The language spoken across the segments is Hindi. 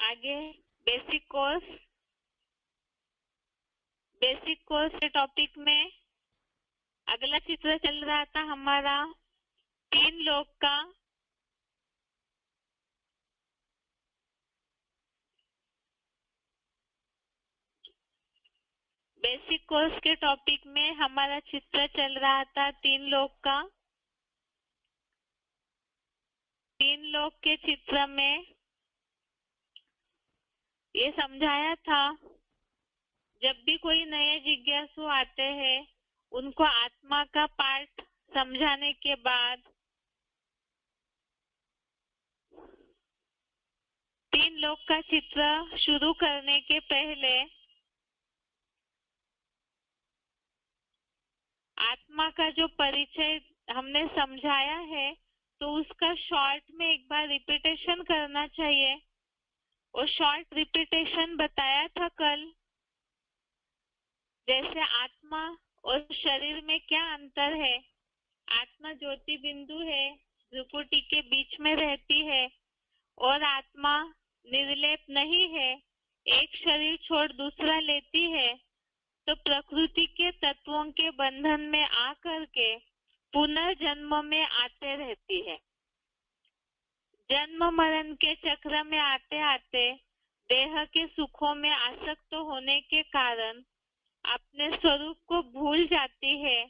आगे बेसिक कोर्स के टॉपिक में अगला चित्र चल रहा था हमारा 3 लोग का। बेसिक कोर्स के टॉपिक में हमारा चित्र चल रहा था 3 लोग का। 3 लोग के चित्र में ये समझाया था, जब भी कोई नए जिज्ञासु आते हैं उनको आत्मा का पाठ समझाने के बाद 3 लोग का चित्र शुरू करने के पहले आत्मा का जो परिचय हमने समझाया है तो उसका शॉर्ट में एक बार रिपीटेशन करना चाहिए। और शॉर्ट रिपीटेशन बताया था कल, जैसे आत्मा और शरीर में क्या अंतर है। आत्मा ज्योति बिंदु है, त्रिपुटी के बीच में रहती है, और आत्मा निर्लेप नहीं है, एक शरीर छोड़ दूसरा लेती है, तो प्रकृति के तत्वों के बंधन में आकर के पुनर्जन्म में आते रहती है। जन्म मरण के चक्र में आते आते देह के सुखों में आसक्त होने के कारण अपने स्वरूप को भूल जाती है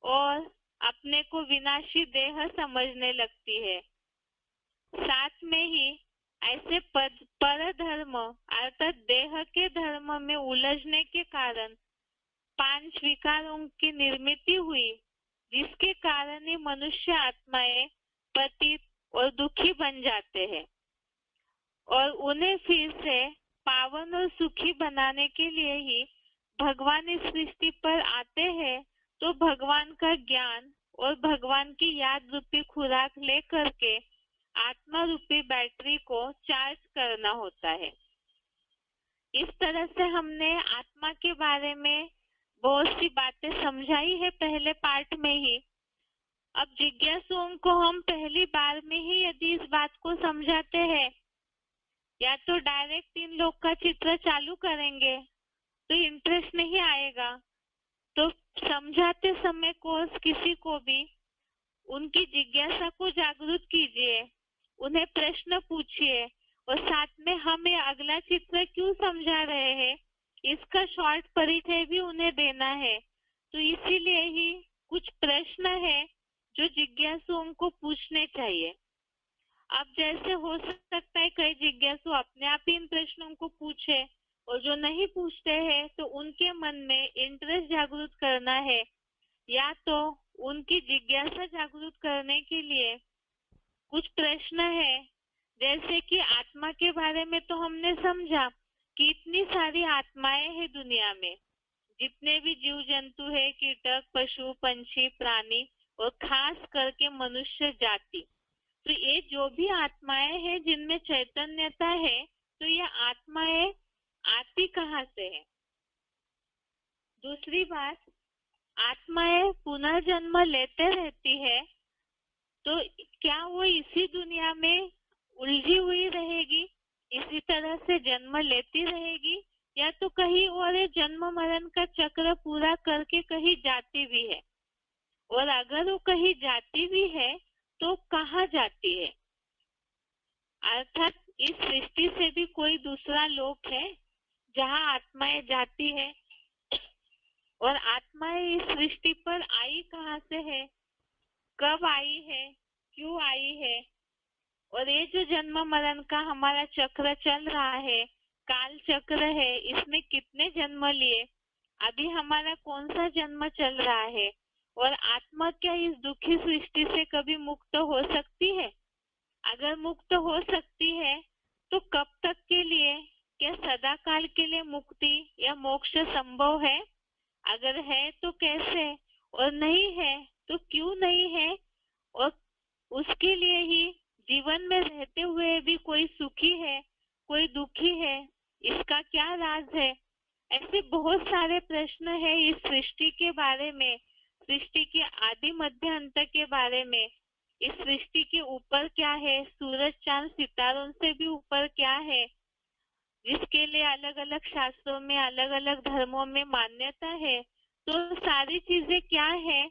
और अपने को विनाशी देह समझने लगती है। साथ में ही ऐसे पर धर्म अर्थात देह के धर्म में उलझने के कारण 5 विकारों की निर्मित हुई, जिसके कारण ही मनुष्य आत्माएं पतित और दुखी बन जाते हैं। और उन्हें फिर से पावन और सुखी बनाने के लिए ही भगवान इस सृष्टि पर आते हैं। तो भगवान का ज्ञान और भगवान की याद रूपी खुराक लेकर के आत्मा रूपी बैटरी को चार्ज करना होता है। इस तरह से हमने आत्मा के बारे में बहुत सी बातें समझाई है पहले पार्ट में ही। अब जिज्ञासुओं को हम पहली बार में ही यदि इस बात को समझाते हैं या तो डायरेक्ट 3 लोग का चित्र चालू करेंगे तो इंटरेस्ट नहीं आएगा। तो समझाते समय कोर्स किसी को भी उनकी जिज्ञासा को जागृत कीजिए, उन्हें प्रश्न पूछिए, और साथ में हम ये अगला चित्र क्यों समझा रहे हैं इसका शॉर्ट परिचय भी उन्हें देना है। तो इसीलिए ही कुछ प्रश्न है जो जिज्ञासुओं को पूछने चाहिए। अब जैसे हो सकता है कई जिज्ञासु अपने आप ही इन प्रश्नों को पूछे, और जो नहीं पूछते हैं तो उनके मन में इंटरेस्ट जागृत करना है, या तो उनकी जिज्ञासा जागृत करने के लिए कुछ प्रश्न है। जैसे कि आत्मा के बारे में तो हमने समझा कि इतनी सारी आत्माएं हैं दुनिया में, जितने भी जीव जंतु है, कीटक, पशु, पंछी, प्राणी और खास करके मनुष्य जाति। तो ये जो भी आत्माएं हैं जिनमें चैतन्यता है, तो ये आत्माएं आती कहाँ से है। दूसरी बात, आत्माएं पुनर्जन्म लेते रहती है, तो क्या वो इसी दुनिया में उलझी हुई रहेगी, इसी तरह से जन्म लेती रहेगी, या तो कहीं और जन्म मरण का चक्र पूरा करके कहीं जाती भी है। और अगर वो कहीं जाती भी है तो कहाँ जाती है। अर्थात इस सृष्टि से भी कोई दूसरा लोक है जहाँ आत्माएं जाती है, और आत्माएं इस सृष्टि पर आई कहाँ से है, कब आई है, क्यों आई है। और ये जो जन्म मरण का हमारा चक्र चल रहा है, काल चक्र है, इसमें कितने जन्म लिए, अभी हमारा कौन सा जन्म चल रहा है, और आत्मा क्या इस दुखी सृष्टि से कभी मुक्त हो सकती है। अगर मुक्त हो सकती है तो कब तक के लिए, क्या सदा काल के लिए मुक्ति या मोक्ष संभव है। अगर है तो कैसे, और नहीं है तो क्यों नहीं है, और उसके लिए ही जीवन में रहते हुए भी कोई सुखी है, कोई दुखी है, इसका क्या राज है। ऐसे बहुत सारे प्रश्न है इस सृष्टि के बारे में, सृष्टि के आदि मध्य अंत के बारे में। इस सृष्टि के ऊपर क्या है, सूरज चांद सितारों से भी ऊपर क्या है, जिसके लिए अलग अलग शास्त्रों में अलग अलग धर्मों में मान्यता है। तो सारी चीजें क्या है,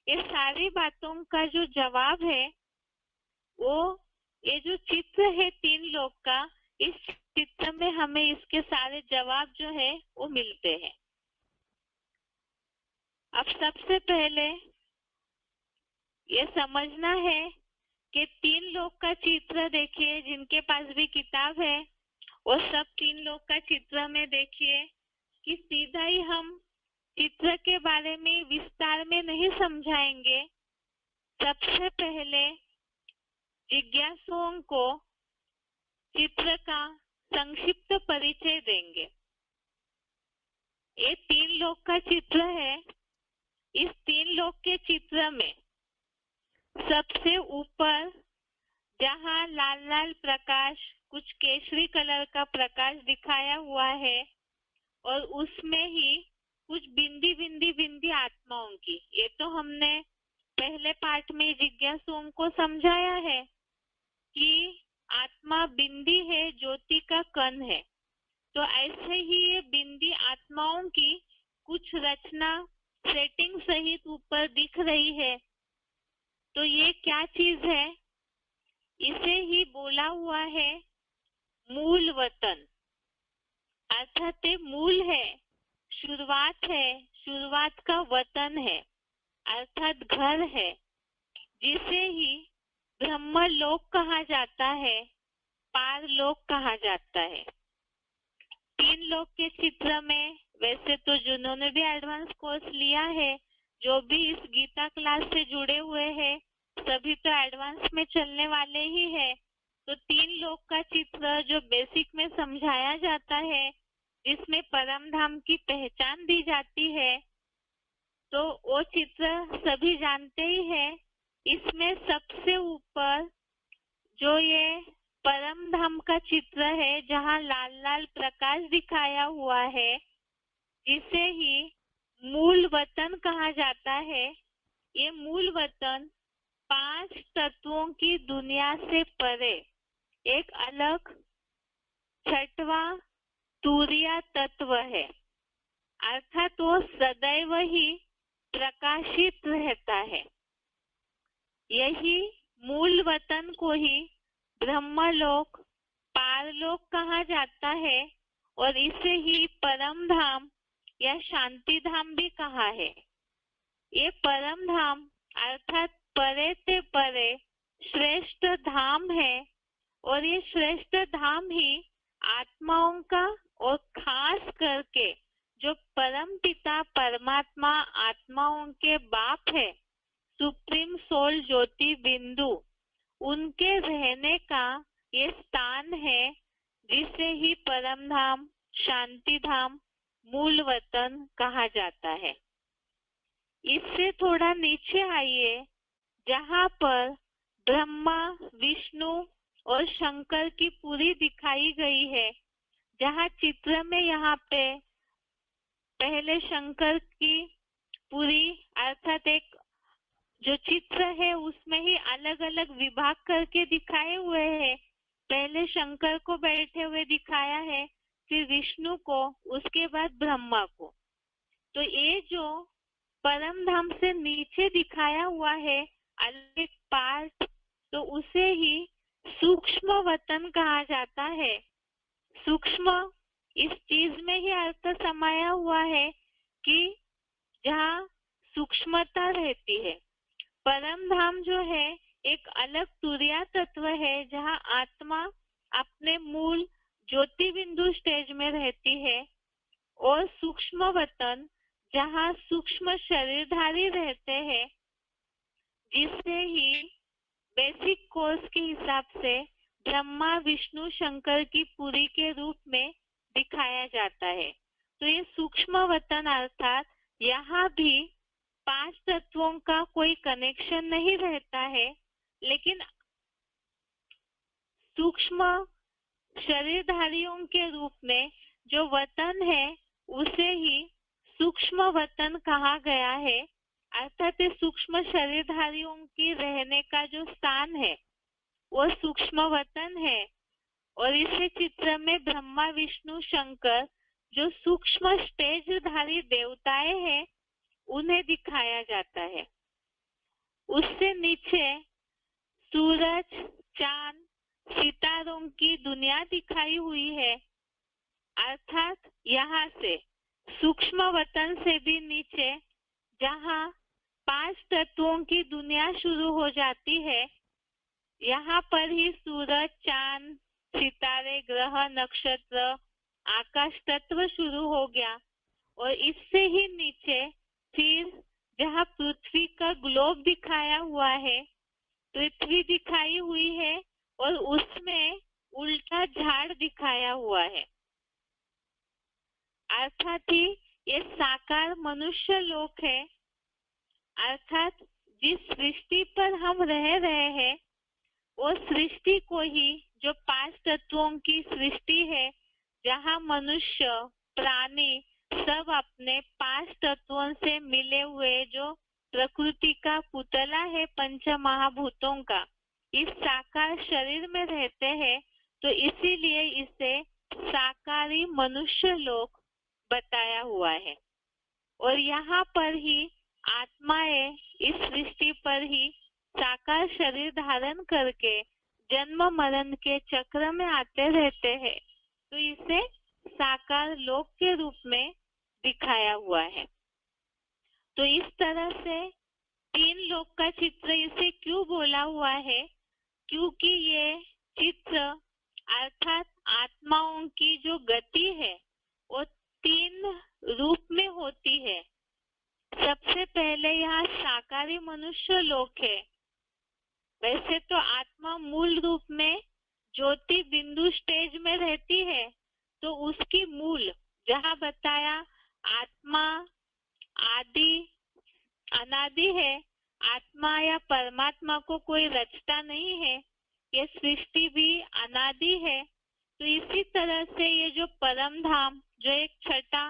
ये सारी बातों का जो जवाब है वो ये जो चित्र है 3 लोक का, इस चित्र में हमें इसके सारे जवाब जो है वो मिलते हैं। अब सबसे पहले ये समझना है कि 3 लोक का चित्र देखिए, जिनके पास भी किताब है वो सब 3 लोक का चित्र में देखिए कि सीधा ही हम चित्र के बारे में विस्तार में नहीं समझाएंगे। सबसे पहले जिज्ञासुओं को चित्र का संक्षिप्त परिचय देंगे। ये 3 लोक का चित्र है। इस 3 लोक के चित्र में सबसे ऊपर जहाँ लाल लाल प्रकाश, कुछ केसरी कलर का प्रकाश दिखाया हुआ है और उसमें ही कुछ बिंदी बिंदी बिंदी आत्माओं की, ये तो हमने पहले पाठ में जिज्ञासुओं को समझाया है कि आत्मा बिंदी है, ज्योति का कण है। तो ऐसे ही ये बिंदी आत्माओं की कुछ रचना सेटिंग सहित ऊपर दिख रही है। तो ये क्या चीज है, इसे ही बोला हुआ है मूल वतन, अर्थात ये मूल है, शुरुआत है, शुरुआत का वतन है, अर्थात घर है, जिसे ही ब्रह्मलोक कहा जाता है, पारलोक कहा जाता है। 3 लोक के चित्र में वैसे तो जिन्होंने भी एडवांस कोर्स लिया है, जो भी इस गीता क्लास से जुड़े हुए हैं, सभी तो एडवांस में चलने वाले ही है। तो 3 लोक का चित्र जो बेसिक में समझाया जाता है, जिसमें परम धाम की पहचान दी जाती है, तो वो चित्र सभी जानते ही है। इसमें सबसे ऊपर जो ये परम धाम का चित्र है, जहाँ लाल लाल प्रकाश दिखाया हुआ है, जिसे ही मूल वतन कहा जाता है। ये मूल वतन 5 तत्वों की दुनिया से परे एक अलग 6वां तुरीय तत्व है, अर्थात वो सदैव ही प्रकाशित रहता है। यही मूल वतन को ही ब्रह्मलोक, पारलोक कहा जाता है और इसे ही परम धाम या शांति धाम भी कहा है। ये परम धाम अर्थात परे से परे श्रेष्ठ धाम है और ये श्रेष्ठ धाम ही आत्माओं का और खास करके जो परम पिता परमात्मा आत्माओं के बाप है, सुप्रीम सोल ज्योति बिंदु, उनके रहने का ये स्थान है, जिसे ही परम धाम, शांति धाम, मूल वतन कहा जाता है। इससे थोड़ा नीचे आइए, जहाँ पर ब्रह्मा, विष्णु और शंकर की पूरी दिखाई गई है। जहाँ चित्र में यहाँ पे पहले शंकर की पूरी, अर्थात एक जो चित्र है उसमें ही अलग अलग विभाग करके दिखाए हुए हैं। पहले शंकर को बैठे हुए दिखाया है, फिर विष्णु को, उसके बाद ब्रह्मा को। तो ये जो परम धाम से नीचे दिखाया हुआ है अलग एक पार्ट, तो उसे ही सूक्ष्म वतन कहा जाता है। सूक्ष्म इस चीज में ही अर्थ समाया हुआ है कि जहाँ सूक्ष्मता रहती है। परम धाम जो है एक अलग तुरीय तत्व है, जहाँ आत्मा अपने मूल ज्योति बिंदु स्टेज में रहती है, और सूक्ष्म वतन जहाँ सूक्ष्म शरीरधारी रहते हैं, जिससे ही बेसिक कोर्स के हिसाब से ब्रह्मा, विष्णु, शंकर की पूरी के रूप में दिखाया जाता है। तो ये सूक्ष्म वतन अर्थात यहाँ भी 5 तत्वों का कोई कनेक्शन नहीं रहता है, लेकिन सूक्ष्म शरीरधारियों के रूप में जो वतन है उसे ही सूक्ष्म वतन कहा गया है। अर्थात सूक्ष्म शरीरधारियों की रहने का जो स्थान है वो सूक्ष्म वतन है। और इस चित्र में ब्रह्मा विष्णु शंकर जो सूक्ष्म स्टेजधारी देवताएं हैं उन्हें दिखाया जाता है। उससे नीचे सूरज, चांद, सितारों की दुनिया दिखाई हुई है, अर्थात यहाँ से सूक्ष्म वतन से भी नीचे जहाँ 5 तत्वों की दुनिया शुरू हो जाती है, यहाँ पर ही सूरज, चांद, सितारे, ग्रह, नक्षत्र, आकाश तत्व शुरू हो गया। और इससे ही नीचे फिर जहाँ पृथ्वी का ग्लोब दिखाया हुआ है, पृथ्वी दिखाई हुई है और उसमें उल्टा झाड़ दिखाया हुआ है, अर्थात ही ये साकार मनुष्य लोक है। अर्थात जिस सृष्टि पर हम रह रहे हैं वो सृष्टि को ही, जो 5 तत्वों की सृष्टि है, जहाँ मनुष्य, प्राणी सब अपने 5 तत्वों से मिले हुए जो प्रकृति का पुतला है पंच महाभूतों का, इस साकार शरीर में रहते हैं, तो इसीलिए इसे साकारी मनुष्य लोक बताया हुआ है। और यहाँ पर ही आत्माएं इस सृष्टि पर ही साकार शरीर धारण करके जन्म मरण के चक्र में आते रहते हैं, तो इसे साकार लोक के रूप में दिखाया हुआ है। तो इस तरह से 3 लोक का चित्र इसे क्यों बोला हुआ है? क्योंकि ये चित्र अर्थात आत्माओं की जो गति है वो 3 रूप में होती है। सबसे पहले यहाँ साकारी मनुष्य लोक है। वैसे तो आत्मा मूल रूप में ज्योति बिंदु स्टेज में रहती है, तो उसकी मूल जहाँ बताया आत्मा आदि अनादि है, आत्मा या परमात्मा को कोई रचता नहीं है, ये सृष्टि भी अनादि है। तो इसी तरह से ये जो परम धाम, जो एक छठा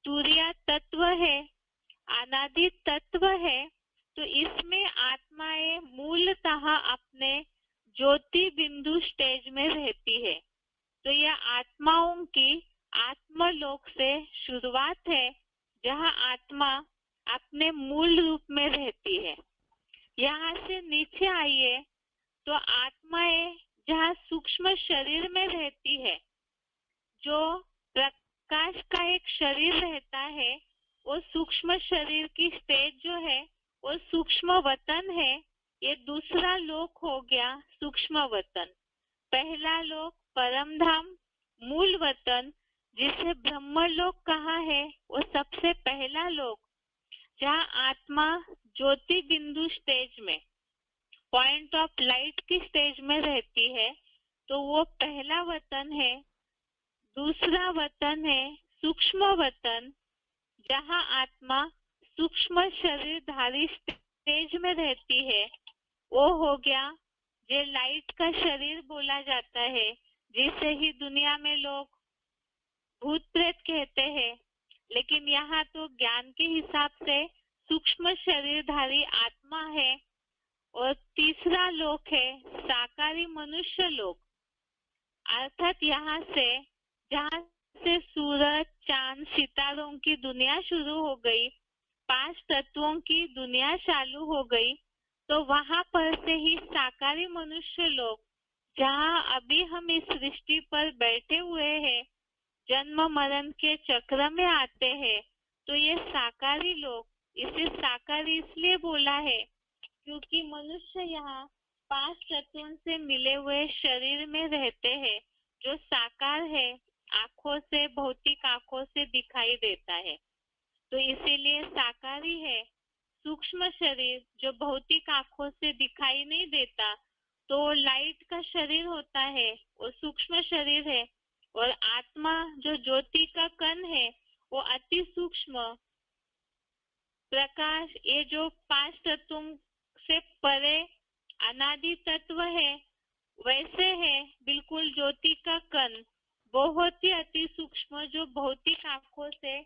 तुरीय तत्व है, अनादि तत्व है, तो इसमें आत्माएं मूलतः अपने ज्योति बिंदु स्टेज में रहती है। तो यह आत्माओं की आत्मलोक से शुरुआत है, जहाँ आत्मा अपने मूल रूप में रहती है। यहाँ से नीचे आइए तो आत्माएं जहाँ सूक्ष्म शरीर में रहती है, जो प्रकाश का एक शरीर रहता है, वो सूक्ष्म शरीर की स्टेज जो है वो सूक्ष्म वतन है। ये दूसरा लोक हो गया सूक्ष्म वतन। पहला लोक परम धाम मूल वतन, जिसे ब्रह्मलोक कहा है, वो सबसे पहला लोक जहाँ आत्मा ज्योति बिंदु स्टेज में, पॉइंट ऑफ लाइट की स्टेज में रहती है, तो वो पहला वतन है। दूसरा वतन है सूक्ष्म वतन, जहाँ आत्मा सूक्ष्म शरीरधारी स्टेज में रहती है, वो हो गया जो लाइट का शरीर बोला जाता है, जिसे ही दुनिया में लोग भूत प्रेत कहते हैं, लेकिन यहाँ तो ज्ञान के हिसाब से सूक्ष्म शरीरधारी आत्मा है। और तीसरा लोक है साकारी मनुष्य लोक, अर्थात यहाँ से जहाँ से सूरज, चांद, सितारों की दुनिया शुरू हो गई, 5 तत्वों की दुनिया चालू हो गई, तो वहां पर से ही साकारी मनुष्य लोग, जहाँ अभी हम इस सृष्टि पर बैठे हुए हैं, जन्म मरण के चक्र में आते हैं, तो ये साकारी लोग, इसे साकारी इसलिए बोला है क्योंकि मनुष्य यहाँ 5 तत्वों से मिले हुए शरीर में रहते हैं, जो साकार है, आंखों से, भौतिक आंखों से दिखाई देता है, तो इसीलिए साकारी है। सूक्ष्म शरीर जो भौतिक आंखों से दिखाई नहीं देता, तो लाइट का शरीर होता है, वो सूक्ष्म शरीर है। और आत्मा जो ज्योति का कण है, वो अति सूक्ष्म प्रकाश, ये जो 5 तत्वों से परे अनादि तत्व है, वैसे है बिल्कुल ज्योति का कण, बहुत ही अति सूक्ष्म, जो भौतिक आंखों से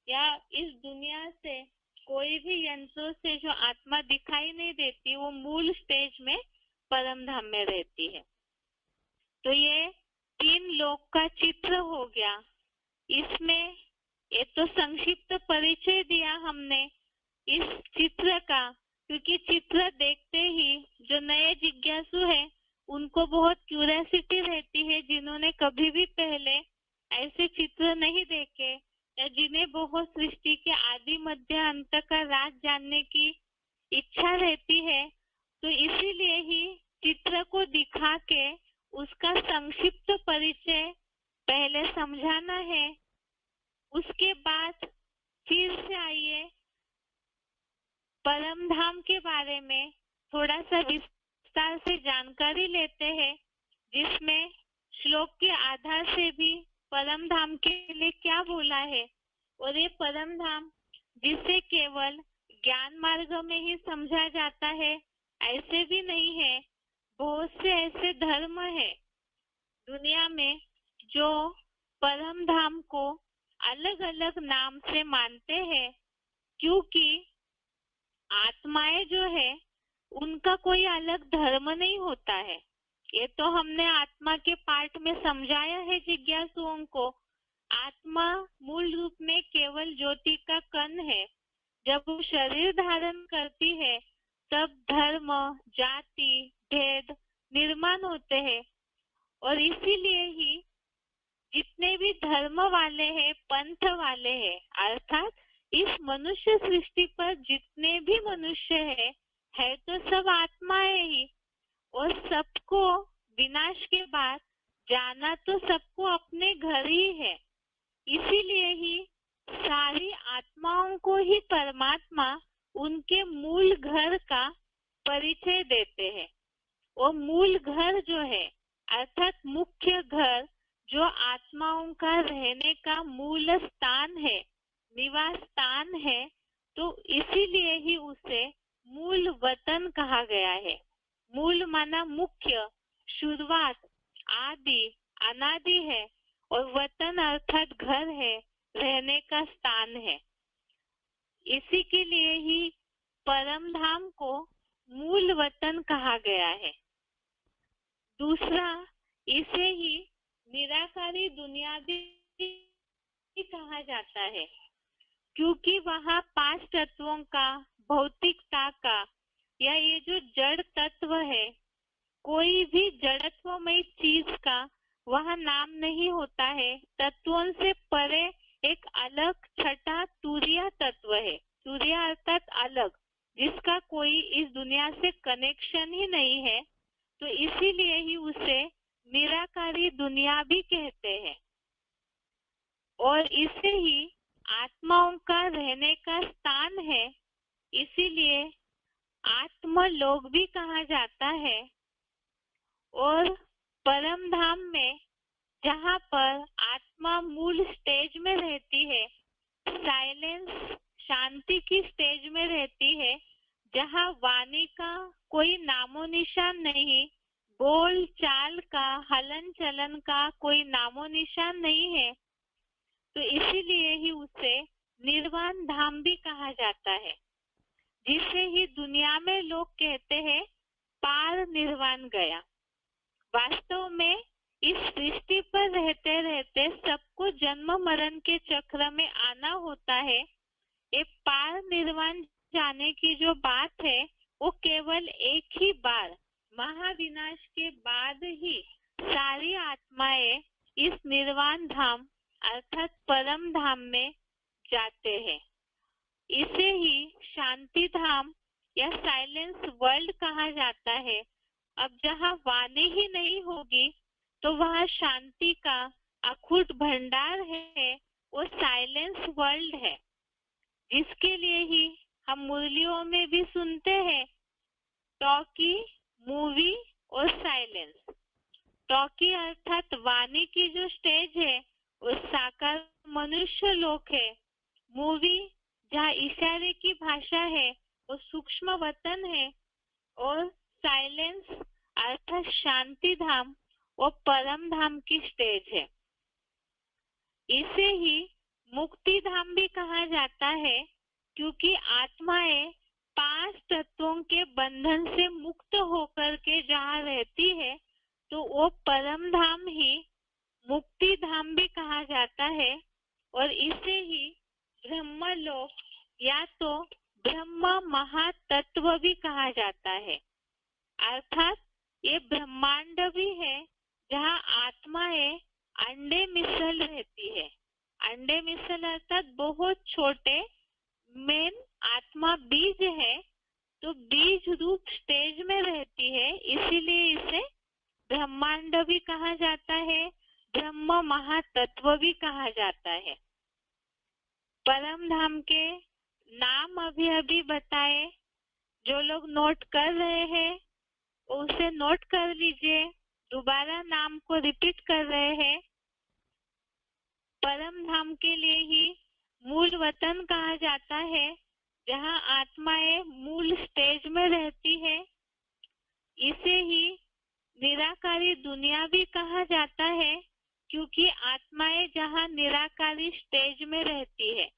या इस दुनिया से, कोई भी यंत्रों से जो आत्मा दिखाई नहीं देती, वो मूल स्टेज में परम धाम में रहती है। तो ये तीन लोक का चित्र हो गया। इसमें ये तो संक्षिप्त परिचय दिया हमने इस चित्र का, क्योंकि चित्र देखते ही जो नए जिज्ञासु है उनको बहुत क्यूरियोसिटी रहती है, जिन्होंने कभी भी पहले ऐसे चित्र नहीं देखे या जिन्हें बहुत सृष्टि के आदि मध्य अंत का राज जानने की इच्छा रहती है। तो इसीलिए ही चित्र को दिखा के उसका संक्षिप्त परिचय पहले समझाना है। उसके बाद फिर से आइए परम धाम के बारे में थोड़ा सा विस्तार से जानकारी लेते हैं, जिसमें श्लोक के आधार से भी परम धाम के लिए क्या बोला है। और ये परम धाम जिसे केवल ज्ञान मार्ग में ही समझा जाता है ऐसे भी नहीं है। बहुत से ऐसे धर्म है दुनिया में जो परम धाम को अलग अलग नाम से मानते हैं, क्योंकि आत्माएं जो है उनका कोई अलग धर्म नहीं होता है। ये तो हमने आत्मा के पाठ में समझाया है जिज्ञासुओं को। आत्मा मूल रूप में केवल ज्योति का कण है। जब वो शरीर धारण करती है तब धर्म, जाति, भेद निर्माण होते हैं। और इसीलिए ही जितने भी धर्म वाले हैं, पंथ वाले हैं, अर्थात इस मनुष्य सृष्टि पर जितने भी मनुष्य है तो सब आत्माएं ही। और सबको विनाश के बाद जाना तो सबको अपने घर ही है। इसीलिए ही सारी आत्माओं को ही परमात्मा उनके मूल घर का परिचय देते हैं। और मूल घर जो है अर्थात मुख्य घर जो आत्माओं का रहने का मूल स्थान है, निवास स्थान है, तो इसीलिए ही उसे मूल वतन कहा गया है। मूल माना मुख्य, शुरुआत, आदि, अनादि है। और वतन अर्थात घर है, रहने का स्थान है। इसी के लिए ही परम धाम को मूल वतन कहा गया है। दूसरा, इसे ही निराकारी दुनिया भी कहा जाता है, क्योंकि वहाँ 5 तत्वों का, भौतिकता का या ये जो जड़ तत्व है, कोई भी जड़त्वमय चीज का वहाँ नाम नहीं होता है। तत्वों से परे एक अलग छठा तुरीय तत्व है। तुरीय अर्थात अलग, जिसका कोई इस दुनिया से कनेक्शन ही नहीं है। तो इसीलिए ही उसे निराकारी दुनिया भी कहते हैं। और इसे ही आत्माओं का रहने का स्थान है, इसीलिए आत्मलोक भी कहा जाता है। और परम धाम में जहाँ पर आत्मा मूल स्टेज में रहती है, साइलेंस, शांति की स्टेज में रहती है, जहाँ वाणी का कोई नामो निशान नहीं, बोल चाल का, हलन चलन का कोई नामो निशान नहीं है, तो इसीलिए ही उसे निर्वाण धाम भी कहा जाता है, जिसे ही दुनिया में लोग कहते हैं पार निर्वाण गया। वास्तव में इस सृष्टि पर रहते रहते सबको जन्म मरण के चक्र में आना होता है। ये पार निर्वाण जाने की जो बात है वो केवल एक ही बार महाविनाश के बाद ही सारी आत्माएं इस निर्वाण धाम अर्थात परम धाम में जाते हैं। इसे ही शांति धाम या साइलेंस वर्ल्ड कहा जाता है। अब जहाँ वाणी ही नहीं होगी तो वहाँ शांति का अखूट भंडार है, वो साइलेंस वर्ल्ड है, जिसके लिए ही हम मुरलियों में भी सुनते हैं टॉकी, मूवी और साइलेंस। टॉकी अर्थात वाणी की जो स्टेज है वो साकार मनुष्य लोक है। मूवी जहाँ इशारे की भाषा है वो सूक्ष्म वतन है। और साइलेंस अर्थात शांति धाम वो परम धाम की स्टेज है। इसे ही मुक्ति धाम भी कहा जाता है, क्योंकि आत्माएं 5 तत्वों के बंधन से मुक्त होकर के जहाँ रहती है तो वो परम धाम ही मुक्ति धाम भी कहा जाता है और इसे ही ब्रह्मलोक या तो ब्रह्म महातत्व भी कहा जाता है। अर्थात ये ब्रह्मांड भी है जहाँ आत्माएं अंडे मिसल रहती है। अंडे मिसल अर्थात बहुत छोटे, मेन आत्मा बीज है तो बीज रूप स्टेज में रहती है, इसीलिए इसे ब्रह्मांड भी कहा जाता है, ब्रह्म महातत्व भी कहा जाता है। परम धाम के नाम अभी अभी बताए, जो लोग नोट कर रहे हैं उसे नोट कर लीजिए, दोबारा नाम को रिपीट कर रहे हैं। परम धाम के लिए ही मूल वतन कहा जाता है, जहाँ आत्माएं मूल स्टेज में रहती है। इसे ही निराकारी दुनिया भी कहा जाता है, क्योंकि आत्माएं जहाँ निराकारी स्टेज में रहती है,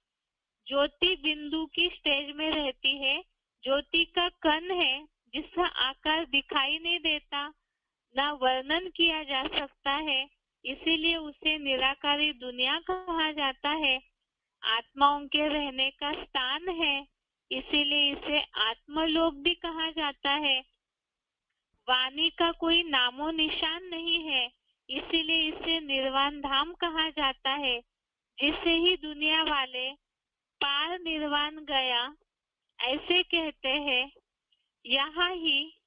ज्योति बिंदु की स्टेज में रहती है। ज्योति का कण है जिसका आकार दिखाई नहीं देता, ना वर्णन किया जा सकता है, इसीलिए उसे निराकारी दुनिया कहा जाता है। आत्माओं के रहने का स्थान है, इसीलिए इसे आत्मलोक भी कहा जाता है। वाणी का कोई नामो निशान नहीं है, इसीलिए इसे निर्वाण धाम कहा जाता है, जिसे ही दुनिया वाले पार निर्वाण गया ऐसे कहते हैं। यहाँ ही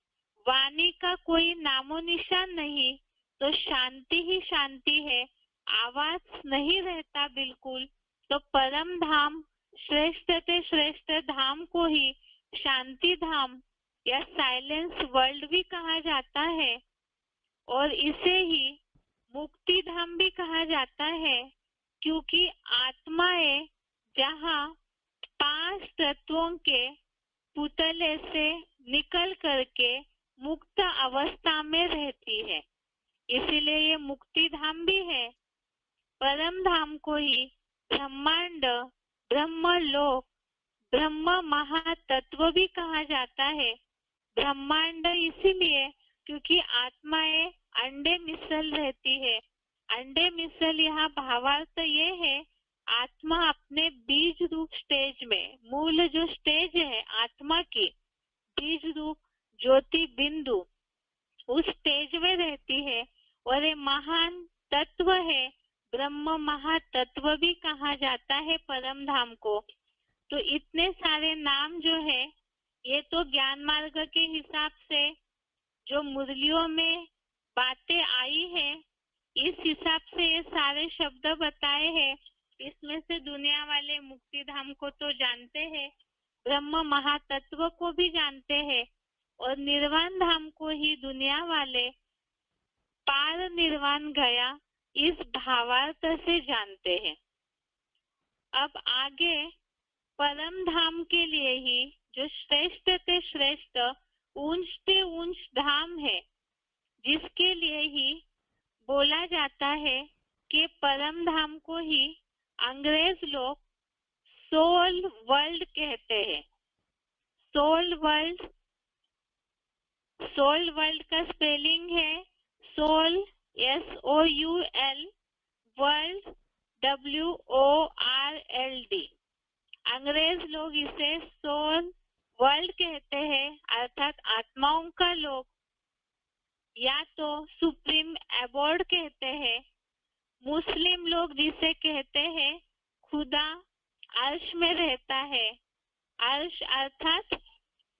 वाणी का कोई नामो निशान नहीं तो शांति ही शांति है, आवाज नहीं रहता बिल्कुल, तो परम धाम श्रेष्ठ से श्रेष्ठ धाम को ही शांति धाम या साइलेंस वर्ल्ड भी कहा जाता है और इसे ही मुक्ति धाम भी कहा जाता है, क्योंकि आत्माएं जहाँ 5 तत्वों के पुतले से निकल करके मुक्त अवस्था में रहती है, इसीलिए ये मुक्ति धाम भी है। परम धाम को ही ब्रह्मांड, ब्रह्मलोक, ब्रह्म महातत्व भी कहा जाता है। ब्रह्मांड इसीलिए क्योंकि आत्माएं अंडे मिसल रहती है। अंडे मिसल यहाँ भावार्थ ये है, आत्मा अपने बीज रूप स्टेज में, मूल जो स्टेज है आत्मा की बीज रूप ज्योति बिंदु, उस स्टेज में रहती है और ये महान तत्व है, ब्रह्म महातत्व भी कहा जाता है परम धाम को। तो इतने सारे नाम जो है ये तो ज्ञान मार्ग के हिसाब से जो मुरलियों में बातें आई है, इस हिसाब से ये सारे शब्द बताए हैं। इसमें से दुनिया वाले मुक्ति धाम को तो जानते हैं, ब्रह्म महातत्व को भी जानते हैं और निर्वाण धाम को ही दुनिया वाले पार निर्वाण गया इस भावार्थ से जानते हैं। अब आगे परम धाम के लिए ही जो श्रेष्ठ से श्रेष्ठ ऊंच से ऊंच धाम है, जिसके लिए ही बोला जाता है कि परम धाम को ही अंग्रेज लोग सोल वर्ल्ड कहते हैं। सोल वर्ल्ड, सोल वर्ल्ड का स्पेलिंग है सोल SOUL, वर्ल्ड WORLD। अंग्रेज लोग इसे सोल वर्ल्ड कहते हैं, अर्थात आत्माओं का लोक, या तो सुप्रीम एबोर्ड कहते हैं। मुस्लिम लोग जिसे कहते हैं खुदा अर्श में रहता है। अर्श अर्थात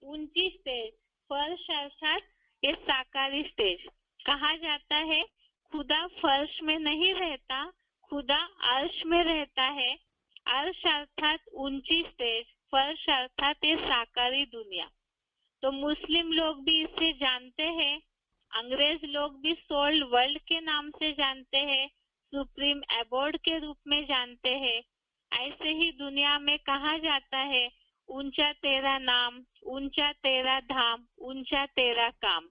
ऊंची स्टेज, फर्श अर्थात ये साकारी स्टेज कहा जाता है। खुदा फर्श में नहीं रहता, खुदा अर्श में रहता है। अर्श अर्थात ऊंची स्टेज, फर्श अर्थात ये साकारी दुनिया। तो मुस्लिम लोग भी इसे जानते हैं, अंग्रेज लोग भी सोल वर्ल्ड के नाम से जानते हैं, सुप्रीम एबोर्ड के रूप में जानते हैं। ऐसे ही दुनिया में कहा जाता है ऊंचा तेरा नाम, ऊंचा तेरा धाम, ऊंचा तेरा काम।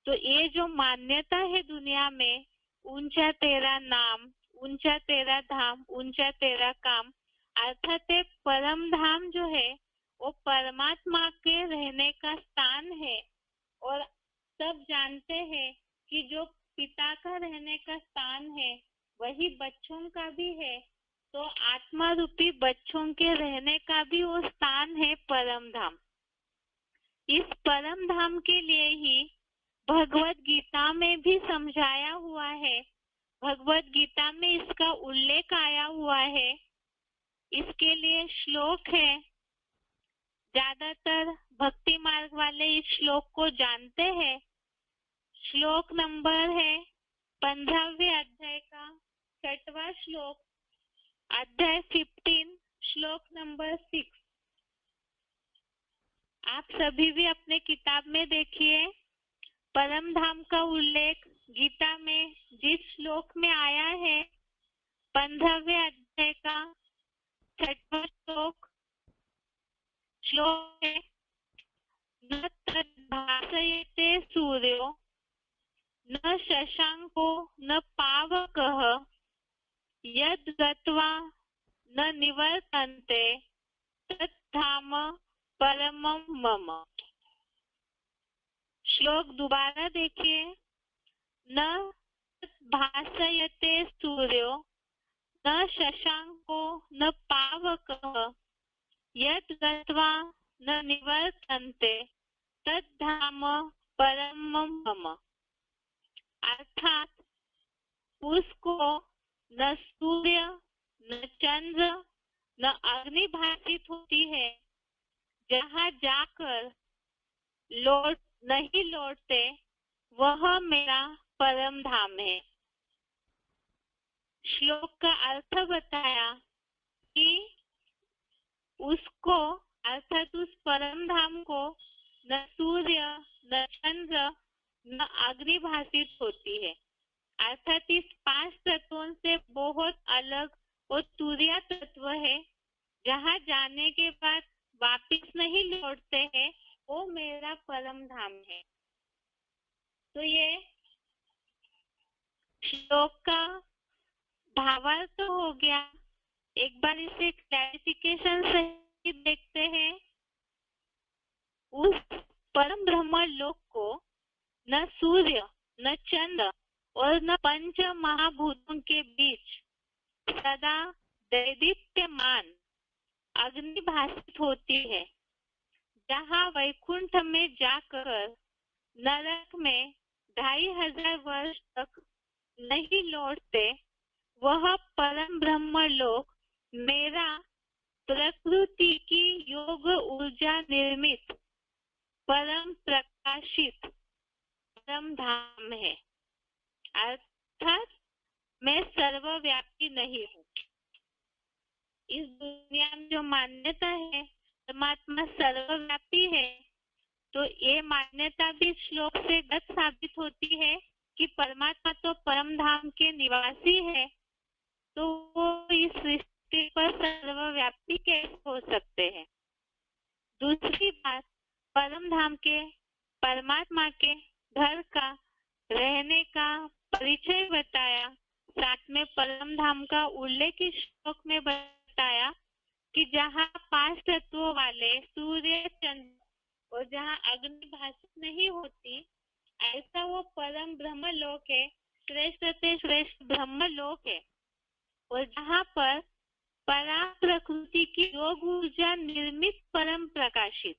तो ये जो मान्यता है दुनिया में, ऊंचा तेरा नाम, ऊंचा तेरा धाम, ऊंचा तेरा काम, अर्थात परम धाम जो है वो परमात्मा के रहने का स्थान है। और सब जानते हैं कि जो पिता का रहने का स्थान है वही बच्चों का भी है। तो आत्मा रूपी बच्चों के रहने का भी वो स्थान है परम धाम। इस परम धाम के लिए ही भगवत गीता में भी समझाया हुआ है, भगवत गीता में इसका उल्लेख आया हुआ है। इसके लिए श्लोक है, ज्यादातर भक्ति मार्ग वाले इस श्लोक को जानते हैं। श्लोक नंबर है 15वें अध्याय का 6वां श्लोक, अध्याय 15, श्लोक नंबर 6। आप सभी भी अपने किताब में देखिए, परम धाम का उल्लेख गीता में जिस श्लोक में आया है, 15वें अध्याय का 6वां श्लोक, श्लोक है, न तद्भासयते सूर्यो न शशांको न पावकः यद् गत्वा न निवर्तन्ते तद्धाम परमं मम। श्लोक दोबारा देखिए, न भासयते सूर्यो न शशांको न पावकः यद् गत्वा न निवर्तन्ते तद्धाम परमं मम। अर्थात उसको न सूर्य न चंद्र न अग्नि भासित होती है, जहाँ जाकर लौट नहीं लौटते, वह मेरा परम धाम है। श्लोक का अर्थ बताया कि उसको अर्थात उस परम धाम को न सूर्य न चंद्र न अग्नि भासित होती है, अर्थात इस 5 तत्वों से बहुत अलग वो तुर्य तत्व है, जहाँ जाने के बाद वापिस नहीं लौटते हैं, वो मेरा परम धाम है। तो ये श्लोक का भावार्थ हो गया। एक बार इसे क्लैरिफिकेशन से देखते हैं। उस परम ब्रह्म लोक को न सूर्य न चंद्र और न पंच महाभूतों के बीच सदा दैदीप्यमान अग्नि भासित होती है, जहाँ वैकुंठ में जाकर नरक में 2500 वर्ष तक नहीं लौटते, वह परम ब्रह्म लोक मेरा प्रकृति की योग ऊर्जा निर्मित परम प्रकाशित परम धाम है। अर्थात मैं सर्वव्यापी नहीं हूँ। इस दुनिया में जो मान्यता है परमात्मा सर्वव्यापी है, तो ये मान्यता भी श्लोक से गलत साबित होती है कि परमात्मा तो परम धाम के निवासी है, तो वो इस सृष्टि पर सर्वव्यापी कैसे हो सकते हैं। दूसरी बात, परम धाम के परमात्मा के घर का रहने का परिचय बताया, साथ में परम धाम का उल्लेख इस श्लोक में बताया कि जहाँ 5 तत्वों वाले सूर्य चंद्र और जहाँ अग्नि भासित नहीं होती, ऐसा वो परम ब्रह्म लोक है, श्रेष्ठ से श्रेष्ठ ब्रह्म लोक है, और जहाँ पर परा प्रकृति की योग ऊर्जा निर्मित परम प्रकाशित,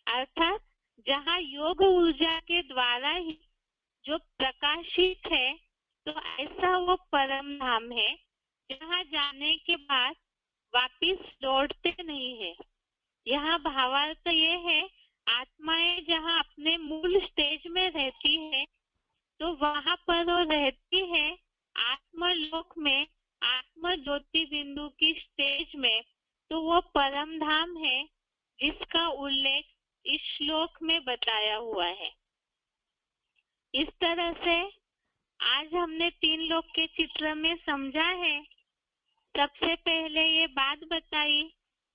अर्थात जहाँ योग ऊर्जा के द्वारा ही जो प्रकाशित है, तो ऐसा वो परम धाम है, जहाँ जाने के बाद वापिस लौटते नहीं है। यहाँ भावार्थ ये है, आत्माएं जहाँ अपने मूल स्टेज में रहती है, तो वहां पर वो रहती है आत्मलोक में, आत्म ज्योति बिंदु की स्टेज में, तो वो परम धाम है जिसका उल्लेख इस श्लोक में बताया हुआ है। इस तरह से आज हमने 3 लोक के चित्र में समझा है। सबसे पहले ये बात बताई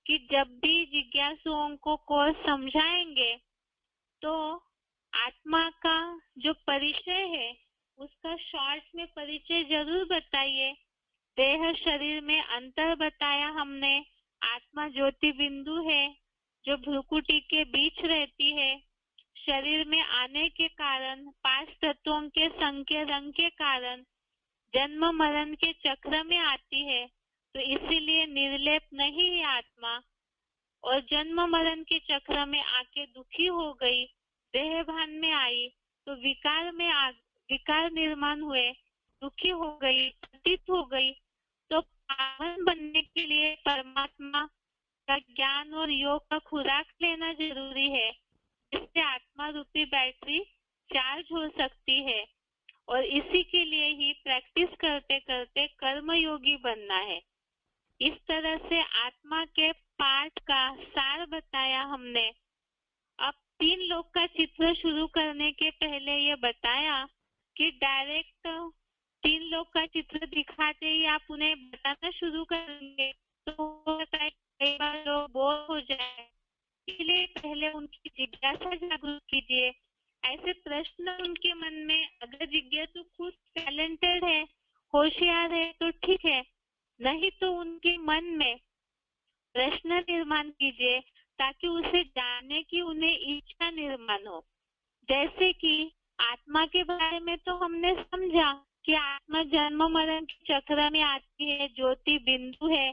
कि जब भी जिज्ञासुओं को कोर्स समझाएंगे तो आत्मा का जो परिचय है उसका शॉर्ट में परिचय जरूर बताइए। देह शरीर में अंतर बताया हमने, आत्मा ज्योति बिंदु है जो भ्रुकुटी के बीच रहती है। शरीर में आने के कारण 5 तत्वों के संग के रंग के कारण जन्म मरण के चक्र में आती है, तो इसीलिए निर्लेप नहीं है आत्मा, और जन्म मरण के चक्र में आके दुखी हो गई, देह भान में आई, तो विकार निर्माण हुए, दुखी हो गई, पतित हो गई, तो पावन बनने के लिए परमात्मा का ज्ञान और योग का खुराक लेना जरूरी है, इससे आत्मा रूपी बैटरी चार्ज हो सकती है। और इसी के लिए ही प्रैक्टिस करते करते कर्मयोगी बनना है। इस तरह से आत्मा के पाठ का सार बताया हमने। अब 3 लोक का चित्र शुरू करने के पहले ये बताया कि डायरेक्ट 3 लोक का चित्र दिखाते ही आप उन्हें बताना शुरू करेंगे तो हो सकता है कई बार लोग बोर हो जाए, इसलिए पहले उनकी जिज्ञासा जागरूक कीजिए। ऐसे प्रश्न उनके मन में, अगर जिज्ञासु खुद टैलेंटेड है, होशियार है तो ठीक है, नहीं तो उनके मन में प्रश्न निर्माण कीजिए ताकि उसे जानने की उन्हें इच्छा निर्माण हो। जैसे कि आत्मा के बारे में तो हमने समझा कि आत्मा जन्म मरण के चक्र में आती है, ज्योति बिंदु है।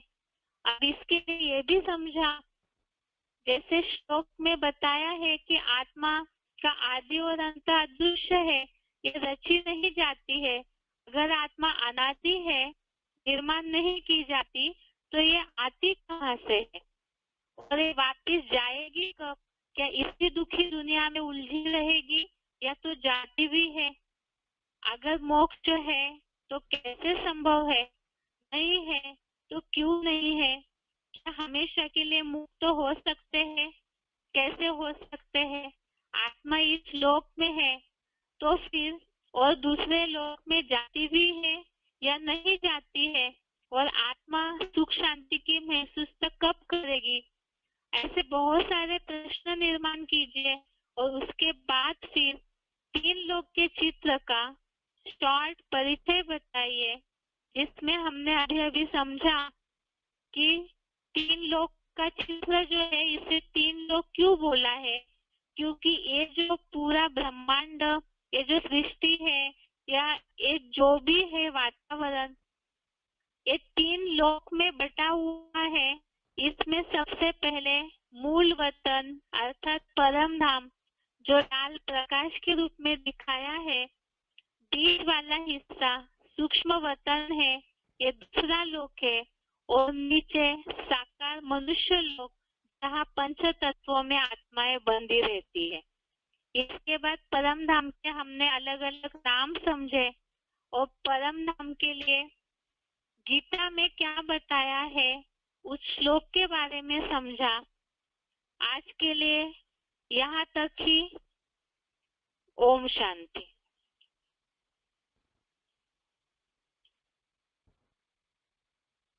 अब इसके लिए ये भी समझा, जैसे श्लोक में बताया है कि आत्मा का आदि और अंत अदृश्य है, ये रची नहीं जाती है। अगर आत्मा अनादि है, निर्माण नहीं की जाती, तो ये आती कहाँ से है और ये वापस जाएगी कब? क्या इसी दुखी दुनिया में उलझी रहेगी या तो जाती भी है? अगर मोक्ष है तो कैसे संभव है? नहीं है तो क्यों नहीं है? क्या हमेशा के लिए मुक्त हो सकते हैं? कैसे हो सकते हैं? आत्मा इस लोक में है तो फिर और दूसरे लोक में जाती भी है या नहीं जाती है? और आत्मा सुख शांति की महसूस तक कब करेगी? ऐसे बहुत सारे प्रश्न निर्माण कीजिए और उसके बाद फिर 3 लोक के चित्र का शॉर्ट परिचय बताइए, जिसमें हमने अभी अभी समझा कि 3 लोक का चित्र जो है, इसे 3 लोक क्यों बोला है? क्योंकि ये जो पूरा ब्रह्मांड, ये जो सृष्टि है या ये जो भी है वातावरण, ये 3 लोक में बटा हुआ है। इसमें सबसे पहले मूल वतन अर्थात परम धाम, जो लाल प्रकाश के रूप में दिखाया है, बीच वाला हिस्सा सूक्ष्म वतन है, ये दूसरा लोक है, और नीचे साकार मनुष्य लोक, जहाँ पंच तत्वों में आत्माएं बंधी रहती है। इसके बाद परम धाम के हमने अलग अलग नाम समझे और परम धाम के लिए गीता में क्या बताया है उस श्लोक के बारे में समझा। आज के लिए यहाँ तक ही। ओम शांति।